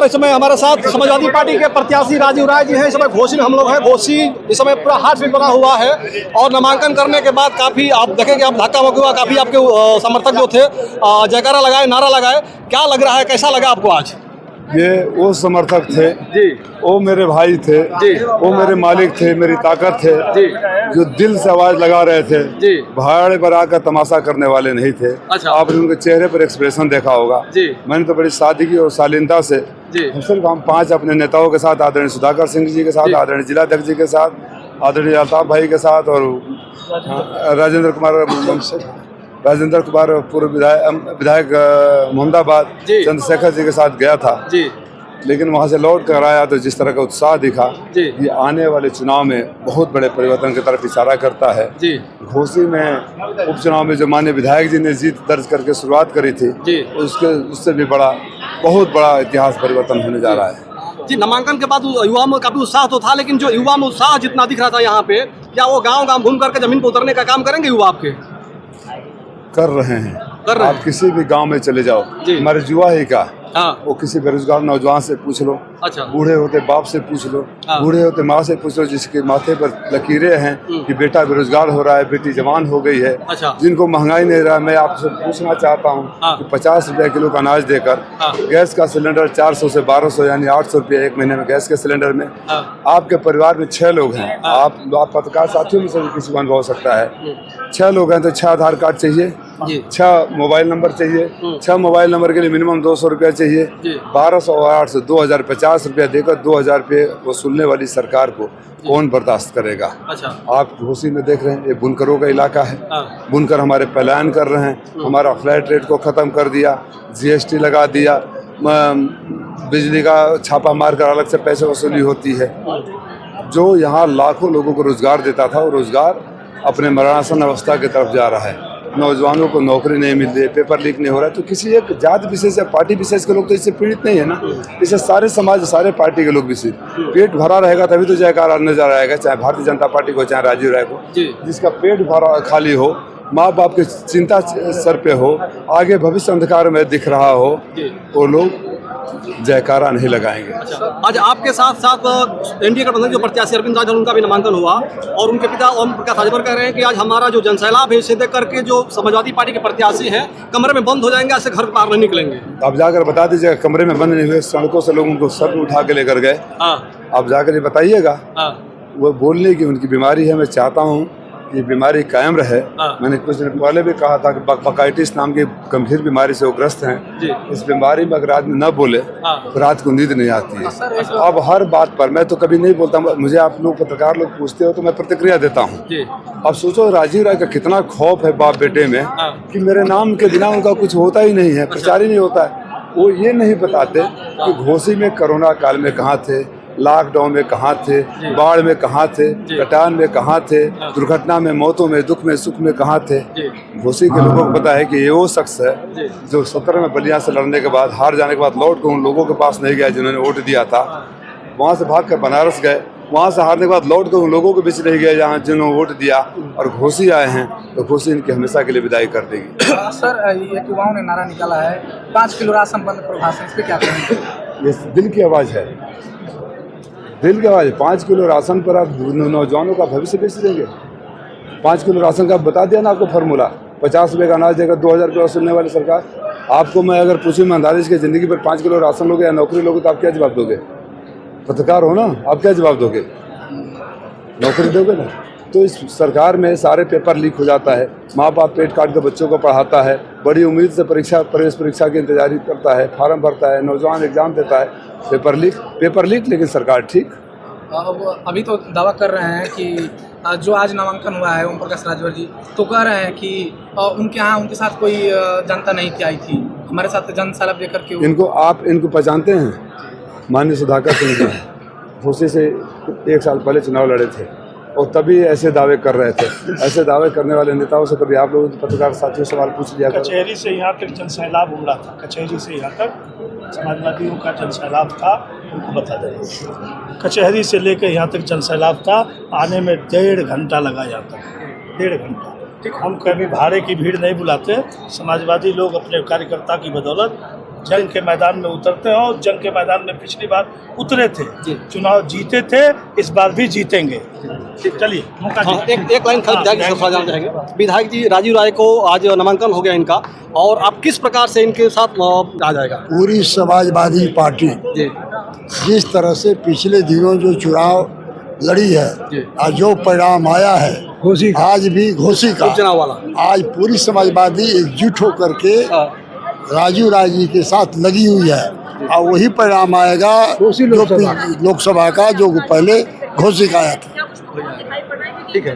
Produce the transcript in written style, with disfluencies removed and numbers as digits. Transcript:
इस समय हमारे साथ समाजवादी पार्टी के प्रत्याशी राजीव राय जी हैं। इस समय घोसी में हम लोग हैं। घोसी इस समय पूरा हाट फीट बना हुआ है और नामांकन करने के बाद काफ़ी आप देखेंगे, आप धक्का मुक्की हुआ, काफ़ी आपके समर्थक जो थे जयकारा लगाए, नारा लगाए। क्या लग रहा है, कैसा लगा आपको आज? ये वो समर्थक थे जी, वो मेरे भाई थे जी, वो मेरे मालिक थे, मेरी ताकत थे जी, जो दिल से आवाज लगा रहे थे। जी, भाड़ बरा कर तमाशा करने वाले नहीं थे। अच्छा। आपने उनके चेहरे पर एक्सप्रेशन देखा होगा। जी, मैंने तो बड़ी सादगी और शालीनता से जी, सिर्फ हम 5 अपने नेताओं के साथ, आदरणीय सुधाकर सिंह जी के साथ, आदरणीय जिलाध्यक्ष जी के साथ, आदरणीय अल्ताफ भाई के साथ और राजेंद्र कुमार पूर्व विधायक मोहम्मदाबाद जी, चंद्रशेखर जी के साथ गया था। जी, लेकिन वहाँ से लौट कर आया तो जिस तरह का उत्साह दिखा, जी, ये आने वाले चुनाव में बहुत बड़े परिवर्तन की तरफ इशारा करता है। जी, घोसी में उपचुनाव में जो माननीय विधायक जी ने जीत दर्ज करके शुरुआत करी थी, जी, उससे भी बहुत बड़ा इतिहास परिवर्तन होने जा रहा है। जी। नामांकन के बाद युवा में काफी उत्साह तो था, लेकिन जो युवा में उत्साह जितना दिख रहा था यहाँ पे, क्या वो गांव घूम करके जमीन पर उतरने का काम करेंगे युवा आपके? कर रहे हैं। कर रहे हैं। आप किसी भी गांव में चले जाओ, जी। हमारे युवा ही का, हाँ, वो किसी बेरोजगार नौजवान से पूछ लो, अच्छा, बूढ़े होते बाप से पूछ लो, हाँ। बूढ़े होते माँ से पूछ लो, जिसके माथे पर लकीरें हैं कि बेटा बेरोजगार हो रहा है, बेटी जवान हो गई है, अच्छा, जिनको महंगाई नहीं रहा। मैं आपसे पूछना चाहता हूँ हाँ। कि 50 रुपये किलो का अनाज देकर हाँ। गैस का सिलेंडर 400 से 1200 यानी 800 रुपये एक महीने में गैस के सिलेंडर में, हाँ, आपके परिवार में 6 लोग हैं। हाँ। आप पत्रकार साथियों में से भी किसी को अनुभव हो सकता है। 6 लोग हैं तो 6 आधार कार्ड चाहिए, जी, 6 मोबाइल नंबर चाहिए, 6 मोबाइल नंबर के लिए मिनिमम 200 रुपया चाहिए। जी, 1200 और 800 2050 रुपया देकर 2000 रुपये वसूलने वाली सरकार को कौन बर्दाश्त करेगा? अच्छा, आप घोसी में देख रहे हैं, ये बुनकरों का इलाका है। हाँ, बुनकर हमारे पलायन कर रहे हैं। हमारा फ्लैट रेट को ख़त्म कर दिया, GST लगा दिया, बिजली का छापा मार कर अलग से पैसे वसूली होती है। जो यहाँ लाखों लोगों को रोजगार देता था, वो रोजगार अपने मरणासन अवस्था की तरफ जा रहा है। नौजवानों को नौकरी नहीं मिल रही है, पेपर लीक नहीं हो रहा है। तो किसी एक जाति विशेष या पार्टी विशेष के लोग तो इससे पीड़ित नहीं है ना, इससे सारे समाज, सारे पार्टी के लोग भी पेट भरा रहेगा तभी तो जयकारा नजर आएगा, चाहे भारतीय जनता पार्टी को, चाहे राजीव राय को। जिसका पेट भरा खाली हो, माँ बाप की चिंता सर पे हो, आगे भविष्य अंधकार में दिख रहा हो, वो लोग जयकारा नहीं लगाएंगे। अच्छा, आज आपके साथ साथ एनडीए गठबंधन जो प्रत्याशी अरविंद राजभर, उनका भी नामांकन हुआ और उनके पिता ओम प्रकाश राजभर कह रहे हैं कि आज हमारा जो जनसैलाब है, इसे देख करके जो समाजवादी पार्टी के प्रत्याशी हैं कमरे में बंद हो जाएंगे, ऐसे घर पार नहीं निकलेंगे। आप जाकर बता दीजिएगा, कमरे में बंद नहीं हुए, सड़कों से लोगों को सर उठा के लेकर गए। आप जाकर ये बताइएगा। वो बोलने की उनकी बीमारी है, मैं चाहता हूँ ये बीमारी कायम रहे। मैंने कुछ दिन पहले भी कहा था कि बकाइटिस नाम की गंभीर बीमारी से वो ग्रस्त हैं। इस बीमारी में अगर आदमी न बोले तो रात को नींद नहीं आती है। अब हर बात पर मैं तो कभी नहीं बोलता, मुझे आप लोग पत्रकार लोग पूछते हो तो मैं प्रतिक्रिया देता हूँ। अब सोचो राजीव राय का कितना खौफ है बाप बेटे में कि मेरे नाम के बिना उनका कुछ होता ही नहीं है, प्रचार ही नहीं होता है। वो ये नहीं बताते कि घोसी में कोरोना काल में कहाँ थे, लॉकडाउन में कहाँ थे, बाढ़ में कहाँ थे, कटान में कहाँ थे, दुर्घटना में, मौतों में, दुख में, सुख में कहाँ थे। घोसी के लोगों को पता है कि ये वो शख्स है जो 17 में बलिया से लड़ने के बाद, हार जाने के बाद लौट कर उन लोगों के पास नहीं गया जिन्होंने वोट दिया था। वहाँ से भाग कर बनारस गए, वहाँ से हारने के बाद लौट कर उन लोगों के बीच नहीं गए जहाँ जिन्होंने वोट दिया, और घोसी आए हैं तो घोसी इनकी हमेशा के लिए विदाई कर देगी। सर, ये युवाओं ने नारा निकाला है 5 किलो राशन बंद करो भाषण, इस पे क्या कहेंगे? ये दिल की आवाज़ है, दिल की आवाज़। 5 किलो राशन पर आप नौजवानों का भविष्य बेच देंगे। 5 किलो राशन का बता दिया ना आपको फार्मूला। 50 रुपये का अनाज देकर 2000 रुपये वसूलने वाली सरकार। आपको मैं अगर पूछूँ ईमानदारी से ज़िंदगी पर 5 किलो राशन लोगे या नौकरी लोगे तो आप क्या जवाब दोगे? पत्रकार हो ना, आप क्या जवाब दोगे? नौकरी दोगे ना। तो इस सरकार में सारे पेपर लीक हो जाता है, माँ बाप पेट काट कर बच्चों को पढ़ाता है, बड़ी उम्मीद से प्रवेश परीक्षा की इंतजारी करता है, फार्म भरता है, नौजवान एग्जाम देता है, पेपर लीक, लेकिन सरकार ठीक। अभी तो दावा कर रहे हैं कि जो आज नामांकन हुआ है ओम प्रकाश राजभर जी, तो कह रहे हैं कि उनके यहाँ उनके साथ कोई जनता नहीं की आई थी, हमारे साथ जनसैलाब लेकर के। इनको पहचानते हैं? माननीय सुधाकर सिंह जी घोसी से 1 साल पहले चुनाव लड़े थे और तभी ऐसे दावे कर रहे थे। ऐसे दावे करने वाले नेताओं से कभी आप लोग पत्रकार साथियों सवाल पूछ लिया करो। कचहरी से यहाँ तक जनसैलाब उमड़ा था, कचहरी से यहाँ तक समाजवादियों का जनसैलाब था, उनको बता दें। कचहरी से लेकर यहाँ तक जनसैलाब था, आने में 1.5 घंटा लगा यहाँ तक, 1.5 घंटा। हम कभी भाड़े की भीड़ नहीं बुलाते। समाजवादी लोग अपने कार्यकर्ता की बदौलत जंग के मैदान में उतरते हैं और जंग के मैदान में पिछली बार उतरे थे, चुनाव जीते थे, इस बार भी जीतेंगे। चलिए एक लाइन खाली विधायक जी से सवाल जानना चाहेंगे। विधायक जी, राजीव राय को आज नामांकन हो गया इनका, और आप किस प्रकार से इनके साथ आ जाएगा? पूरी समाजवादी पार्टी जिस तरह से पिछले दिनों जो चुनाव लड़ी है और जो परिणाम आया है आज भी घोषी का चुनाव वाला, आज पूरी समाजवादी एकजुट होकर के राजीव राय जी के साथ लगी हुई है और वही परिणाम आएगा जो लोकसभा का जो पहले घोषित आया था। ठीक है।